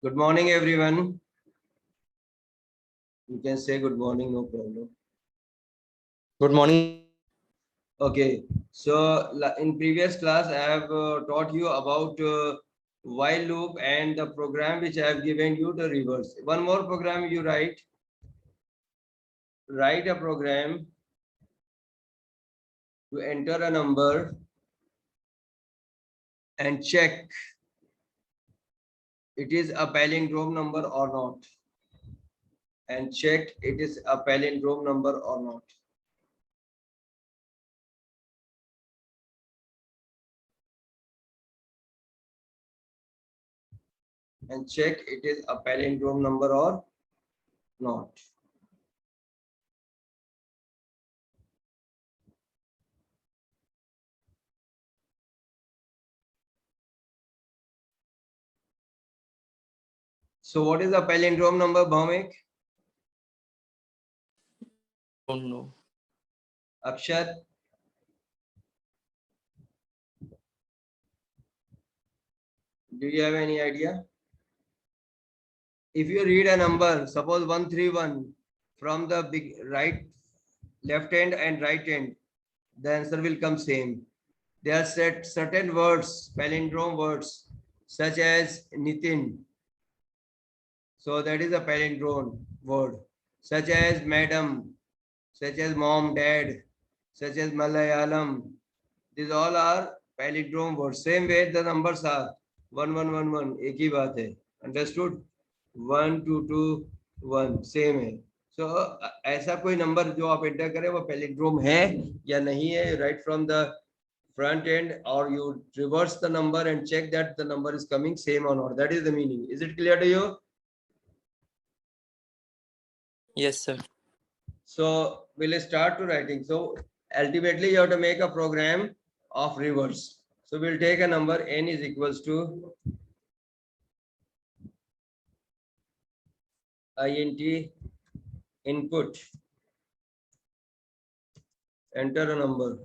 Good morning, everyone. You can say good morning, no problem. Good morning. Okay, so in previous class, I have taught you about while loop and the program which I have given you the reverse. One more program you write a program to enter a number and check it is a palindrome number or not, and check it is a palindrome number or not. And check it is a palindrome number or not. So what is a palindrome number, Bhaumik? Don't know. Akshat? Do you have any idea? If you read a number, suppose 131 from the big right, left hand and right hand, the answer will come same. There are certain words, palindrome words, such as Nitin. So that is a palindrome word. Such as madam, such as mom, dad, such as Malayalam. These all are palindrome words. Same way the numbers are 1111. एक ही बात है. Understood? 1221 same है. So ऐसा कोई number जो आप enter करें वो पैलिंड्रोम है या नहीं है, right from the front end, or you reverse the number and check that the number is coming same or not. That is the meaning. Is it clear to you? Yes, sir. So we'll start to writing. So ultimately you have to make a program of reverse. So we'll take a number n is equals to int input, enter a number.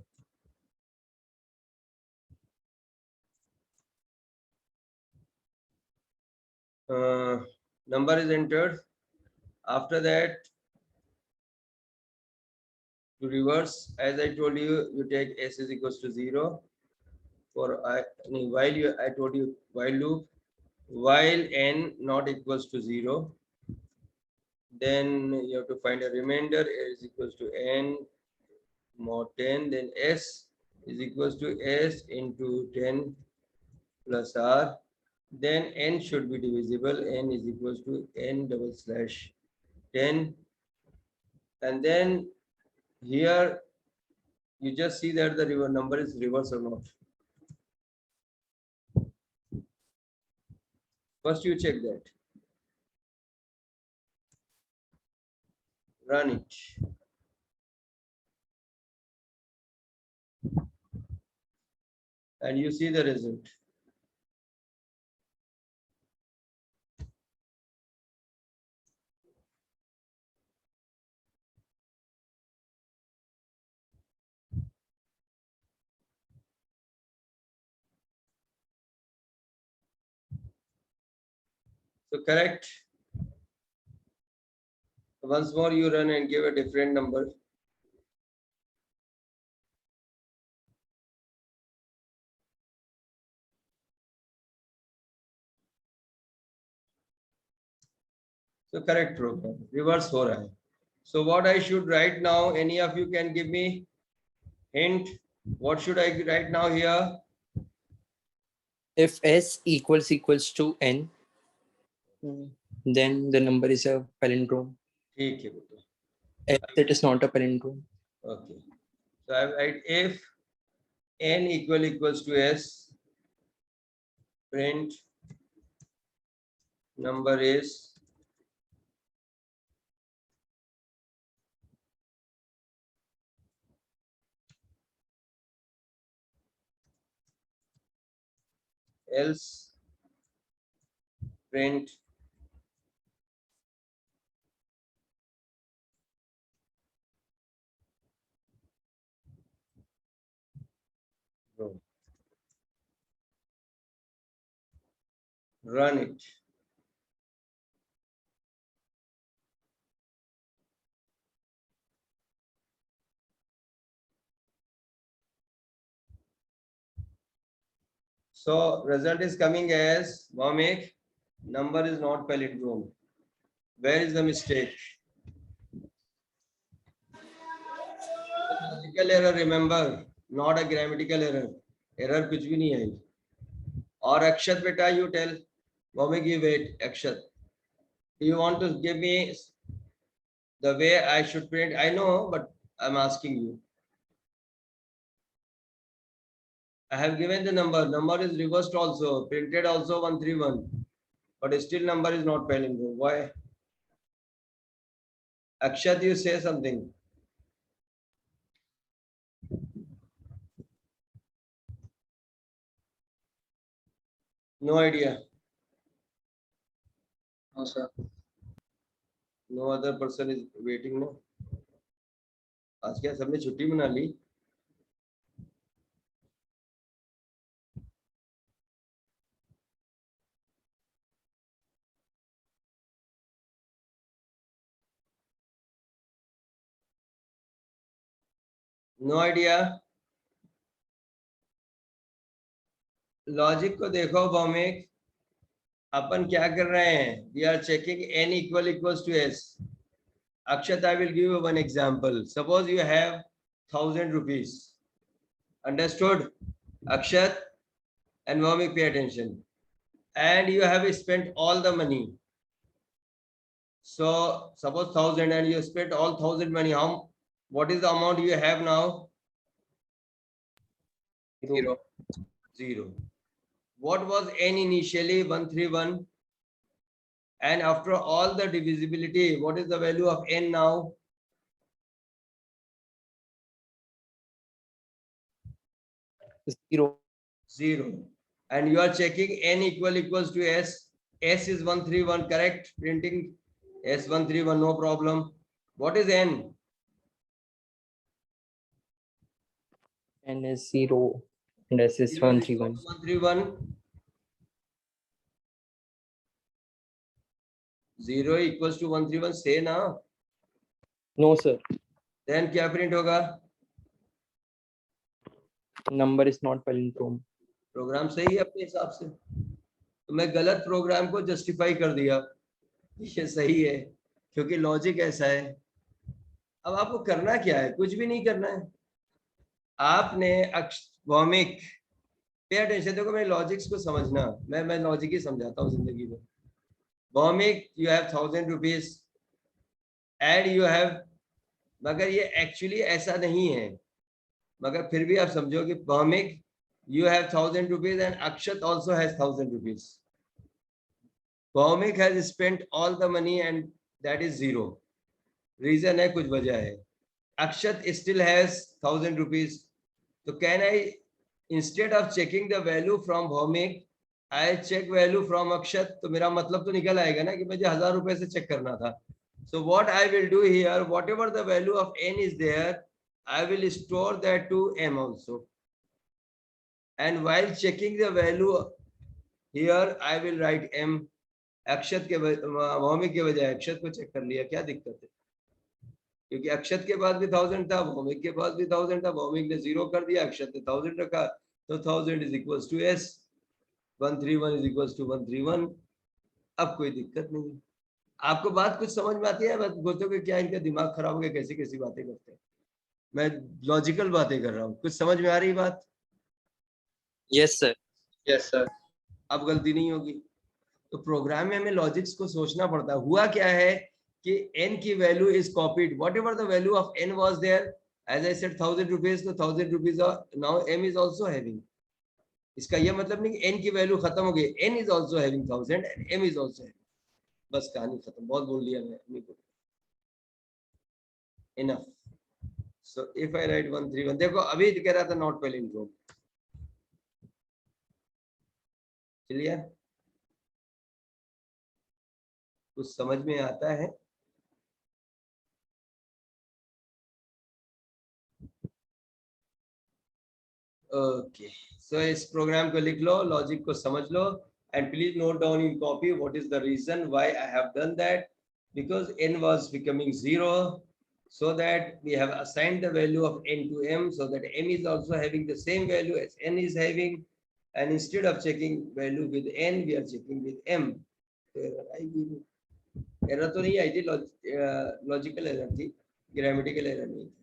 Number is entered. After that, to reverse, as I told you, you take s is equals to 0. For I told you while loop, while n not equals to 0, then you have to find a remainder is equals to n mod 10, then s is equals to s into 10 plus r. Then n should be divisible. N is equals to n double slash 10. And then here you just see that the number is reverse or not. First you check that. Run it. And you see the result. So correct. Once more you run and give a different number. So correct program. Reverse हो रहा है. So what I should write now? Any of you can give me hint? What should I write now here? If s equals to n, then the number is a palindrome. ठीक है बेटा. Else it is not a palindrome. Okay. So I write if n equals to s, print number is else, print run it. So result is coming as Vomik, number is not palindrome. Where is the mistake? Logical error, remember, not a grammatical error. Error कुछ भी नहीं है. और अक्षत बेटा, you tell. Vomik, you wait. Akshat, do you want to give me the way I should print? I know, but I'm asking you. I have given the number. Number is reversed also, printed also 131, but still number is not palindrome. Why? Akshat, you say something. No idea. No, sir. No other person is waiting. No. आज क्या सबने छुट्टी मना ली? No idea. Logic को देखो भौमिक, अपन क्या कर रहे हैं? We are checking n equals to s. Akshat, I will give you one example. Suppose you have 1,000 rupees. Understood? Akshat and Vomik, pay attention. And you have spent all the money. So suppose 1,000 and you spent all 1,000 money. What is the amount you have now? Zero. Zero. What was n initially? 131. And after all the divisibility, what is the value of n now? Zero. 0. And you are checking n equals to s. S is 131, correct? Printing S 131, no problem. What is n? N is 0. And S is 131. 131. 0 equals to 131. Say now. No, sir. Then क्या print होगा? Number is not palindrome. Program सही है अपने हिसाब से, तो मैं गलत प्रोग्राम को जस्टिफाई कर दिया ये सही है क्योंकि लॉजिक ऐसा है. अब आपको करना क्या है? कुछ भी नहीं करना है. आपने भौमिक, पे अटेंशन. देखो मेरे लॉजिक्स को समझना, मैं लॉजिक ही समझाता हूँ जिंदगी में. Bhaumik, you have 1,000 rupees and you have, मगर ये एक्चुअली ऐसा नहीं है, मगर फिर भी आप समझो कि Bhowmik, you have 1,000 rupees and Akshat also has 1,000 rupees. Bhaumik has spent all the money and that is 0. Reason है, कुछ वजह है. Akshat still has 1,000 rupees. So can I, instead of checking the value from Bhaumik, I check value from Akshat? तो मेरा मतलब तो निकल आएगा ना कि मुझे 1,000 रुपए से चेक करना था. So what I will do here, whatever the value of n is there, I will store that to m also. And while checking the value here, I will write m. अक्षत के भौमिक के बजाय अक्षत को check कर लिया, क्या दिक्कत है? क्योंकि अक्षत के पास भी 1,000 था, भौमिक के पास भी 1,000 था. भौमिक ने 0 कर दिया, अक्षत ने 1,000 रखा, तो 1,000 is equals to s. 131 is equals to 131. अब कोई दिक्कत नहीं. आपको बात कुछ समझ में आती है? बस बोलते कि क्या इनका दिमाग खराब हो गया, कैसी कैसी बातें करते हैं. मैं लॉजिकल बातें कर रहा हूँ. कुछ समझ में आ रही बात? Yes, sir. Yes, sir. अब गलती नहीं होगी. तो प्रोग्राम में हमें लॉजिक्स को सोचना पड़ता है. हुआ क्या है कि n की value is copied, whatever the value of n was there, as I said 1,000 rupees, तो 1,000 rupees now m is also having. इसका ये मतलब नहीं कि n की वैल्यू खत्म हो गई. n is also having 1,000 and m is also having. बस कहानी खत्म. बहुत बोल दिया मैं. Enough. So if I right 131, देखो अभी कह रहा था नॉट पैलिंड्रोम. चलिए, कुछ समझ में आता है? ओके, सो इस प्रोग्राम को लिख लो, लॉजिक को समझ लो, and please note down in copy what is the reason why I have done that. Because n was becoming 0, so that we have assigned the value of n to m, so that m is also having the same value as n is having, and instead of checking value with n, we are checking with m. तो error आएगी नहीं. Error तो नहीं आई थी, logical error थी, grammatical error नहीं थी.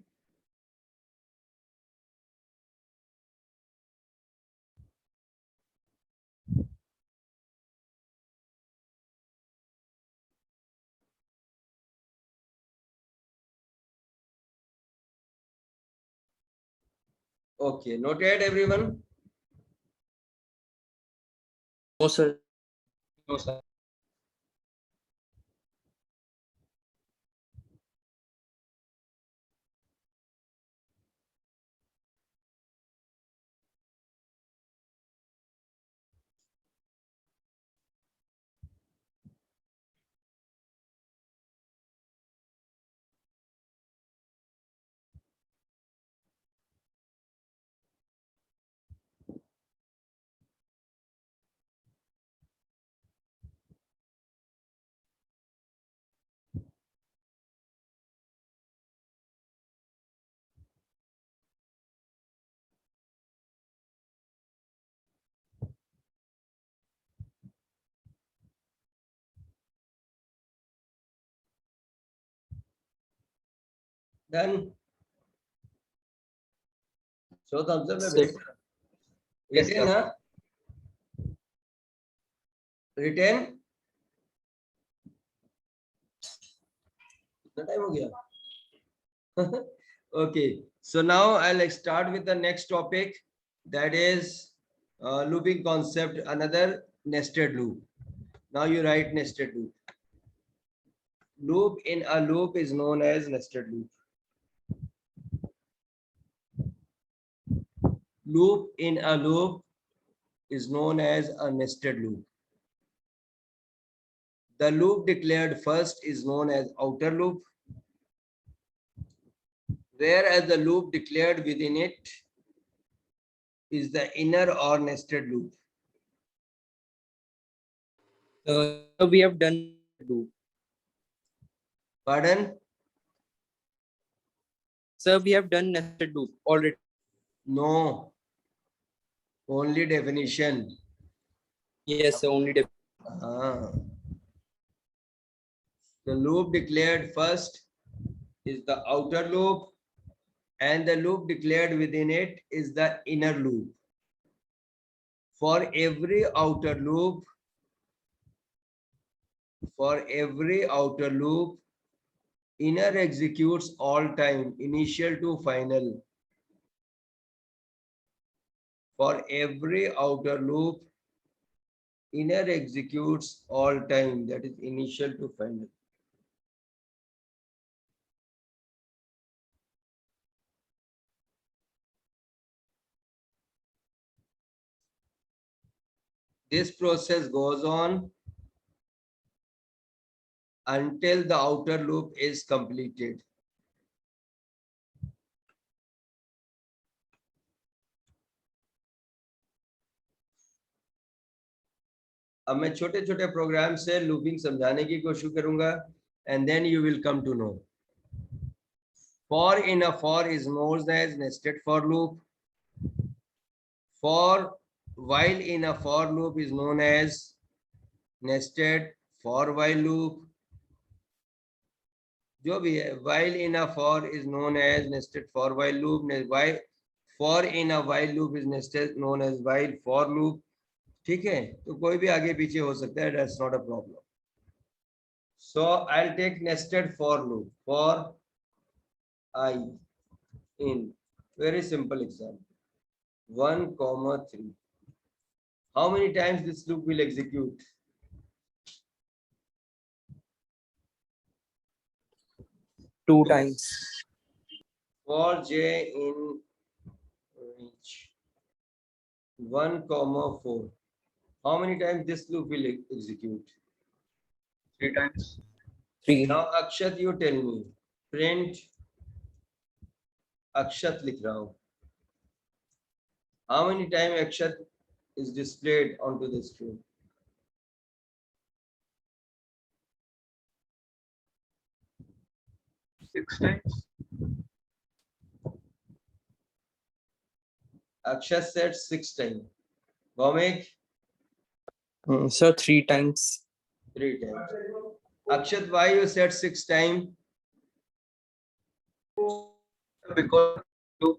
Okay, noted everyone. No, sir. No, sir. Done. So thumbs up. Sir. Yes, Written, sir. huh? Written. कितना time हो गया? Okay. So now I'll start with the next topic, that is looping concept, another nested loop. Now you write nested loop. Loop in a loop is known as nested loop. Loop in a loop is known as a nested loop. The loop declared first is known as outer loop, whereas the loop declared within it is the inner or nested loop. We have done loop. Pardon? Sir, we have done nested loop already. No. Only definition. Yes, sir, only Ah. The loop declared first is the outer loop, and the loop declared within it is the inner loop. For every outer loop, inner executes all time, initial to final. For every outer loop, inner executes all time, that is initial to final. This process goes on until the outer loop is completed. अब मैं छोटे छोटे programme से looping समझाने की कोशिश करूंगा, and then you will come to know. For in a for is known as nested for loop. For while in a for loop is known as nested for while loop. जो भी है, while in a for is known as nested for while loop. Why for in a while loop is nested known as while for loop. ठीक है, तो कोई भी आगे पीछे हो सकता है, that's not a problem. So I'll take nested for loop for I in very simple example 1, 3. How many times this loop will execute? two times. For j in range 1, 4. How many times this loop will execute? 3 times. 3. Now Akshat, you tell me. Print Akshat लिख रहा हूँ. How many times Akshat is displayed onto the screen? 6 times. Akshat said 6 times. Bhaumik, So 3 times. 3 times. Akshat, why you said 6 times? Because loop,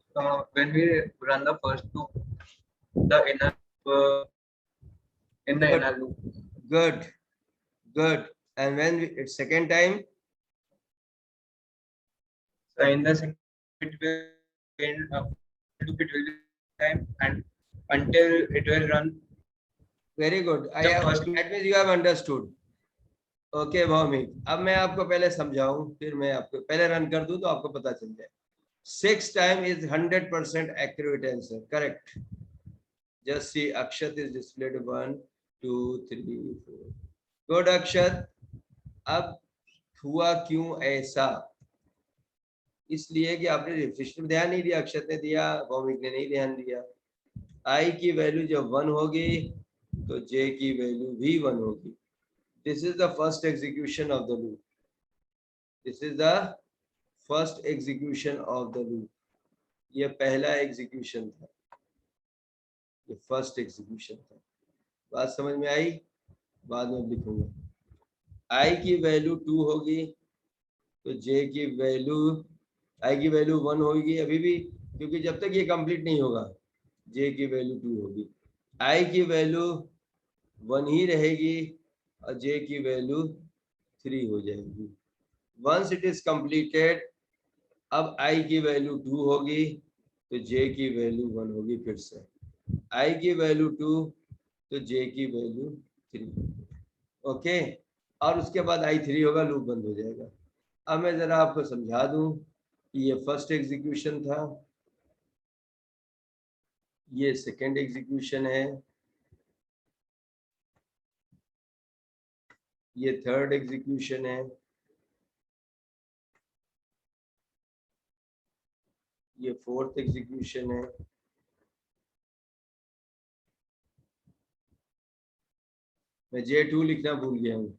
when we run the first loop, the inner in the Good. inner loop. Good, good. And when it's second time, So in the second it will loop it will be time and until it will run very good. I the have, first loop. that means you have understood. Okay Bhaumik, अब मैं आपको पहले समझाऊं, फिर मैं आपको पहले run कर दूं तो आपको पता चल जाए. 6 time is 100% accurate answer. Correct. Just see Akshat is displayed 1, 2, 3, 4. Good Akshat. अब हुआ क्यों ऐसा? इसलिए कि आपने रिफ्रेश में ध्यान नहीं दिया, अक्षत ने दिया, भौमिक ने नहीं ध्यान दिया. आई की वैल्यू जब 1 होगी तो जे की वैल्यू भी 1 होगी. This is the first execution of the loop. This is the first execution of the loop. ये पहला एग्जीक्यूशन था, ये फर्स्ट एग्जीक्यूशन था. बात समझ में आई? बाद में लिखूंगा. आई की वैल्यू 2 होगी तो जे की वैल्यू, आई की वैल्यू 1 होगी अभी भी, क्योंकि जब तक ये कंप्लीट नहीं होगा जे की वैल्यू 2 होगी. आई की वैल्यू 1 ही रहेगी और जे की वैल्यू 3 हो जाएगी. वंस इट इज कंप्लीटेड, अब आई की वैल्यू 2 होगी तो जे की वैल्यू 1 होगी. फिर से आई की वैल्यू 2 तो जे की वैल्यू 3. ओके, और उसके बाद आई 3 होगा, लूप बंद हो जाएगा. अब मैं जरा आपको समझा दूं कि ये फर्स्ट एग्जीक्यूशन था, ये सेकंड एग्जीक्यूशन है, ये थर्ड एग्जीक्यूशन है, ये फोर्थ एग्जीक्यूशन है, मैं J2 लिखना भूल गया हूँ.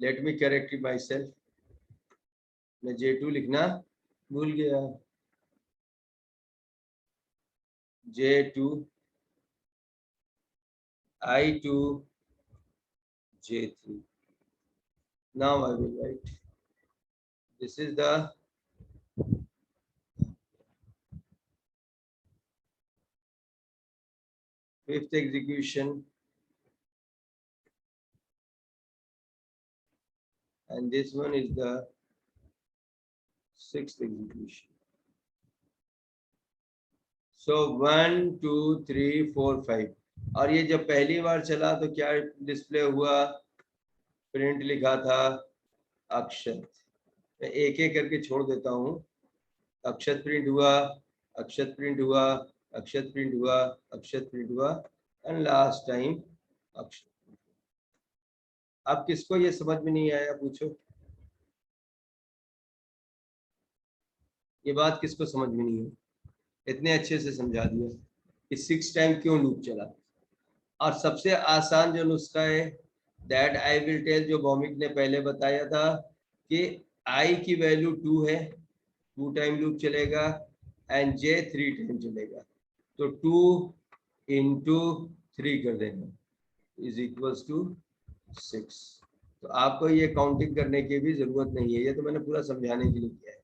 Let me correct my self. मैं J2 लिखना भूल गया. J2, I2, J3. Now I will write. This is the fifth execution, and this one is the sixth execution. So 1, 2, 3, 4, 5. और ये जब पहली बार चला तो क्या डिस्प्ले हुआ? प्रिंट लिखा था अक्षत. मैं एक एक करके छोड़ देता हूँ. अक्षत प्रिंट हुआ, अक्षत प्रिंट हुआ, अक्षत प्रिंट हुआ, अक्षत प्रिंट हुआ, एंड लास्ट टाइम अक्षत. अब किसको ये समझ में नहीं आया पूछो? ये बात किसको समझ में नहीं है? इतने अच्छे से समझा दिया कि 6 टाइम क्यों लूप चला. और सबसे आसान जो नुस्खा है दैट आई विल टेल, जो भौमिक ने पहले बताया था कि आई की वैल्यू 2 है, 2 टाइम लूप चलेगा, एंड जे 3 टाइम चलेगा. तो 2 इंटू 3 कर देना इज इक्वल्स टू 6. तो आपको ये काउंटिंग करने की भी जरूरत नहीं है, ये तो मैंने पूरा समझाने के लिए किया है.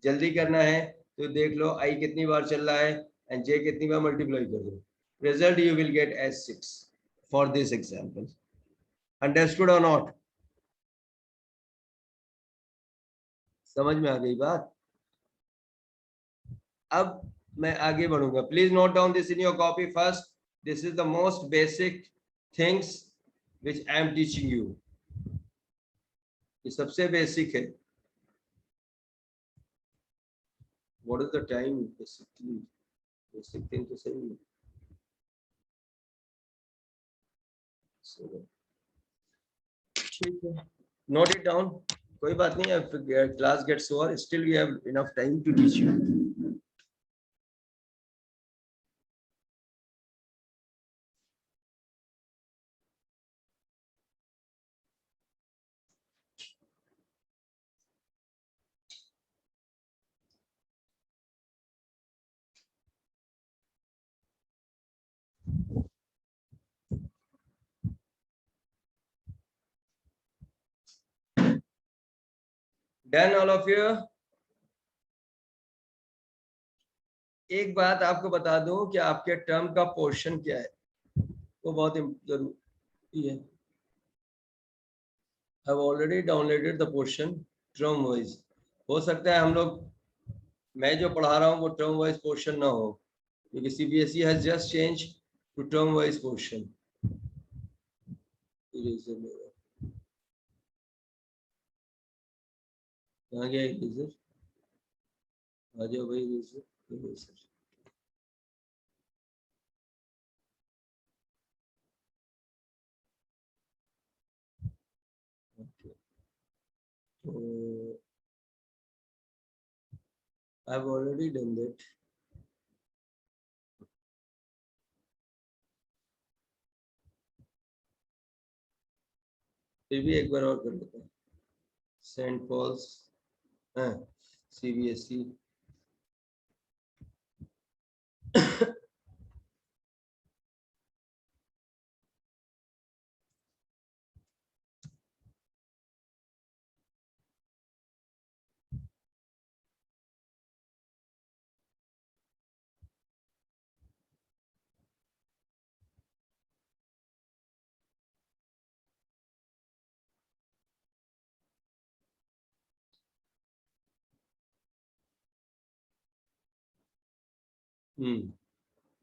जल्दी करना है तो देख लो आई कितनी बार चल रहा है एंड जे कितनी बार, मल्टीप्लाई कर दो. Result you will get as 6 for this example. Understood or not? समझ में आ गई बात? अब मैं आगे बढ़ूंगा. Please note down this in your copy first. This is the most basic things which I am teaching you. ये सबसे बेसिक है. What is the time? Basically basic thing तो सही है. ठीक है, नोट इट डाउन. कोई बात नहीं है. Class gets over, still we have enough time to teach you. Done all of you? एक बात आपको बता दूं कि आपके टर्म का पोर्शन क्या है, वो बहुत जरूरी है. I've already downloaded the portion term wise. हो सकता है हम लोग, मैं जो पढ़ा रहा हूँ वो टर्म वाइज पोर्शन ना हो, क्योंकि CBSE has just change to term wise portion. कहाँ गया इरेजर? आ जाओ भाई eraser. So I've already done that. फिर भी एक बार और कर लेते हैं. सेंट पॉल्स, हाँ, सीबीएसई.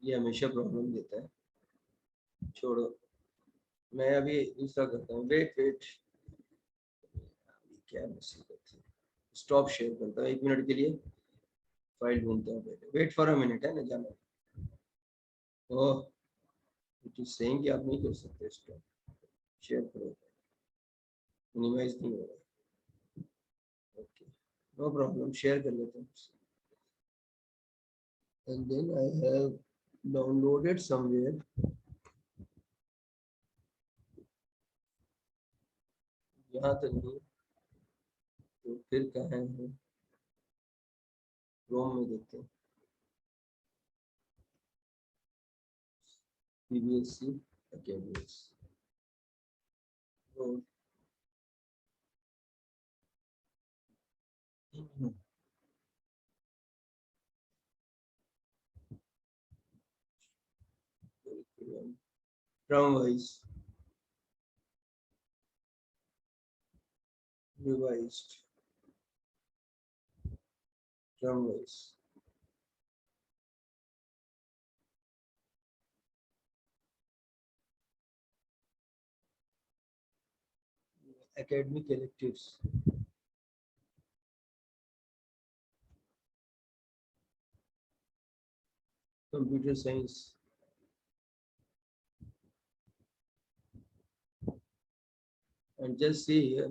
ये हमेशा प्रॉब्लम देता है. छोड़ो, मैं अभी दूसरा करता हूँ. वेट वेट, क्या मुसीबत है. स्टॉप शेयर करता हूँ 1 मिनट के लिए, फाइल ढूंढता हूँ. वेट फॉर अ मिनट है ना, जाना. ओह, इट इज सेइंग कि आप नहीं कर सकते. स्टॉप शेयर करो, मिनिमाइज नहीं हो रहा. ओके, नो प्रॉब्लम, शेयर कर लेते हैं. And then I have downloaded somewhere. यहाँ तक नहीं तो फिर कहाँ है? क्रोम में देखते हैं. CBSE academics. term wise, revised, term wise. Academic electives. Computer science. And just see here,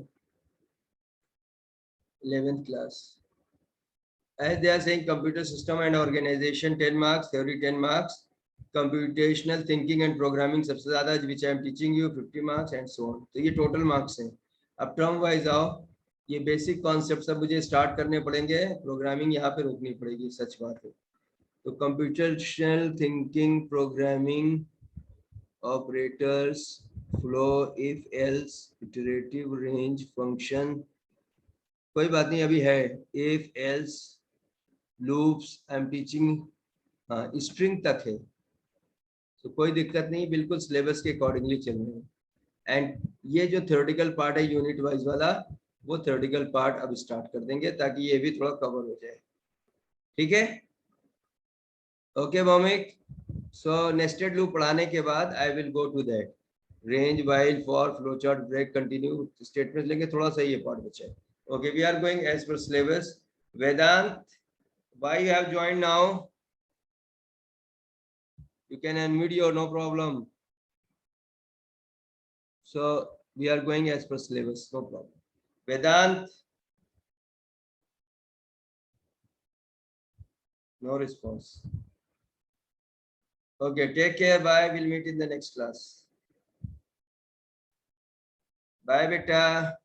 11th class. As they are saying, computer system and organization 10 marks, theory 10 marks, computational thinking and programming सबसे ज़्यादा, which I am teaching you 50 marks and so on. तो ये total marks हैं. अब term wise आओ, ये basic concepts सब मुझे start करने पड़ेंगे. Programming यहाँ पे रोकनी पड़ेगी, सच बात है. तो computational thinking, programming, operators, flow, if else, iterative range function, कोई बात नहीं, अभी है. if else, loops, I am teaching, हाँ स्ट्रिंग तक है, तो कोई दिक्कत नहीं, बिल्कुल सिलेबस के अकॉर्डिंगली चल रहे हैं. एंड ये जो थ्योरेटिकल पार्ट है यूनिट वाइज वाला, वो थ्योरेटिकल पार्ट अब स्टार्ट कर देंगे ताकि ये भी थोड़ा कवर हो जाए. ठीक है, okay Bhaumik. So nested loop पढ़ाने के बाद I will go to that. Range, while, for, flow chart, break, continue statement लेंगे. थोड़ा सा ये पार्ट बचा है. Okay, we are going as per syllabus. Vedant, why you have joined now? You can unmute your, no problem. So we are going as per syllabus, no problem. Vedant, no response. Okay, take care, bye, we'll meet in the next class. Bye beta.